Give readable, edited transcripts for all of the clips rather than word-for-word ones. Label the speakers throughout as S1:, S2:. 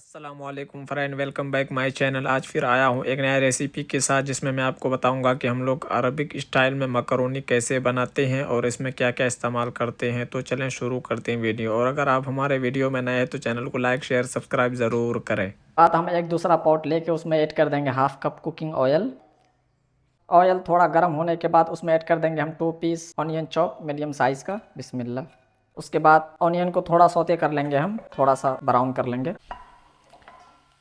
S1: अस्सलामुअलैकुम friend, welcome back my channel. आज फिर आया हूँ एक नया रेसिपी के साथ, जिसमें मैं आपको बताऊंगा कि हम लोग अरबिक स्टाइल में मकरोनी कैसे बनाते हैं और इसमें क्या क्या इस्तेमाल करते हैं। तो चलें शुरू करते हैं वीडियो। और अगर आप हमारे वीडियो में नए हैं तो चैनल को लाइक शेयर सब्सक्राइब ज़रूर करें।
S2: बाद हम एक दूसरा पॉट लेके उसमें ऐड कर देंगे half cup cooking oil. Oil थोड़ा गर्म होने के बाद उसमें ऐड कर देंगे हम 2 piece onion chop medium size का। बिस्मिल्लाह। उसके बाद ऑनियन को थोड़ा सौते कर लेंगे, हम थोड़ा सा ब्राउन कर लेंगे।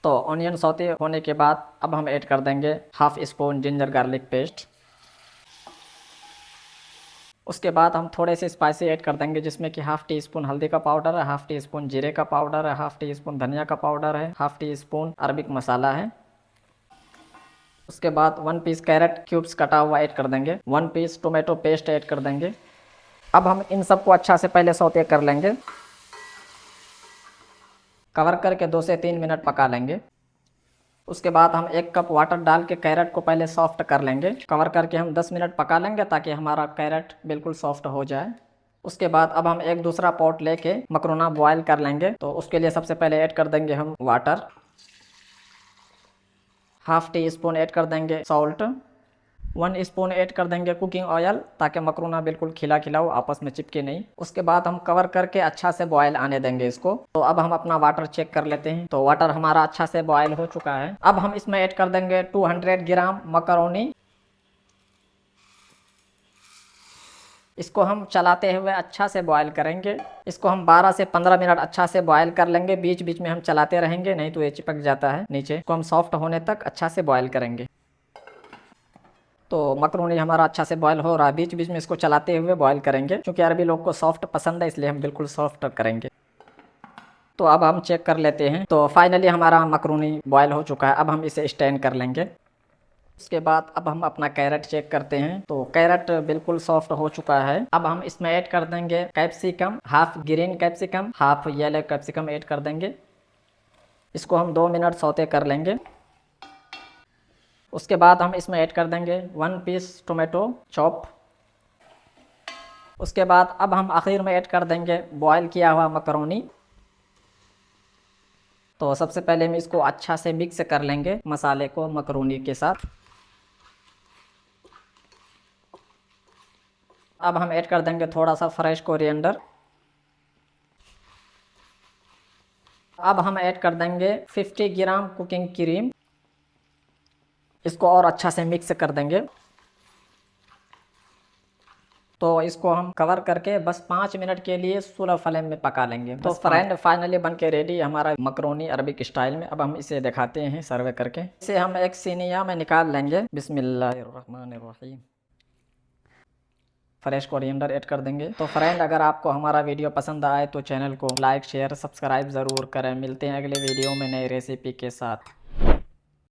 S2: तो ऑनियन सौते होने के बाद अब हम ऐड कर देंगे half spoon ginger garlic paste. उसके बाद हम थोड़े से स्पाइसी ऐड कर देंगे, जिसमें कि हाफ टी स्पून हल्दी का पाउडर है, हाफ टी स्पून जीरे का पाउडर है, हाफ टी स्पून धनिया का पाउडर है, हाफ टी स्पून अरबिक मसाला है। उसके बाद 1 पीस कैरेट क्यूब्स कटा हुआ ऐड कर देंगे, 1 पीस टोमेटो पेस्ट ऐड कर देंगे। अब हम इन सबको अच्छा से पहले सौते कर लेंगे। कवर करके 2 से 3 मिनट पका लेंगे। उसके बाद हम 1 कप वाटर डाल के कैरेट को पहले सॉफ्ट कर लेंगे। कवर करके हम 10 मिनट पका लेंगे ताकि हमारा कैरेट बिल्कुल सॉफ्ट हो जाए। उसके बाद अब हम एक दूसरा पॉट लेके मकरोना बॉयल कर लेंगे। तो उसके लिए सबसे पहले ऐड कर देंगे हम water, half tea spoon add कर देंगे सॉल्ट, 1 स्पून ऐड कर देंगे कुकिंग ऑयल ताकि मकरोना बिल्कुल खिला खिला हो, आपस में चिपके नहीं। उसके बाद हम कवर करके अच्छा से बॉयल आने देंगे इसको। तो अब हम अपना वाटर चेक कर लेते हैं। तो वाटर हमारा अच्छा से बॉयल हो चुका है। अब हम इसमें ऐड कर देंगे 200 ग्राम मकरोनी। इसको हम चलाते हुए अच्छा से बॉयल करेंगे। इसको हम 12 से 15 मिनट अच्छा से बॉयल कर लेंगे। बीच बीच में हम चलाते रहेंगे, नहीं तो ये चिपक जाता है नीचे। इसको हम सॉफ्ट होने तक अच्छा से बॉयल करेंगे। तो मकरोनी हमारा अच्छा से बॉयल हो रहा है। बीच बीच में इसको चलाते हुए बॉयल करेंगे, क्योंकि अरबी लोग को सॉफ्ट पसंद है, इसलिए हम बिल्कुल सॉफ्ट करेंगे। तो अब हम चेक कर लेते हैं। तो फाइनली हमारा मकरोनी बॉयल हो चुका है। अब हम इसे स्टैंड कर लेंगे। उसके बाद अब हम अपना कैरेट चेक करते हैं। तो कैरेट बिल्कुल सॉफ्ट हो चुका है। अब हम इसमें ऐड कर देंगे capsicum, half green capsicum half yellow capsicum add कर देंगे। इसको हम 2 मिनट सौते कर लेंगे। उसके बाद हम इसमें ऐड कर देंगे 1 पीस टोमेटो चॉप। उसके बाद अब हम आखिर में ऐड कर देंगे बॉयल किया हुआ मकरोनी। तो सबसे पहले हम इसको अच्छा से मिक्स कर लेंगे मसाले को मकरोनी के साथ। अब हम ऐड कर देंगे थोड़ा सा फ्रेश कोरिएंडर। अब हम ऐड कर देंगे 50 ग्राम कुकिंग क्रीम। इसको और अच्छा से मिक्स कर देंगे। तो इसको हम कवर करके बस 5 मिनट के लिए स्लो फ्लेम में पका लेंगे। तो फ्रेंड फाइनली बन के रेडी हमारा मकरोनी अरबिक स्टाइल में। अब हम इसे दिखाते हैं सर्वे करके। इसे हम एक सीनिया में निकाल लेंगे। बिस्मिल्लाहिर्रहमानिर्रहीम। फ्रेश कोरिएंडर ऐड कर देंगे। तो फ्रेंड अगर आपको हमारा वीडियो पसंद आए तो चैनल को लाइक शेयर सब्सक्राइब ज़रूर करें। मिलते हैं अगले वीडियो में नई रेसिपी के साथ।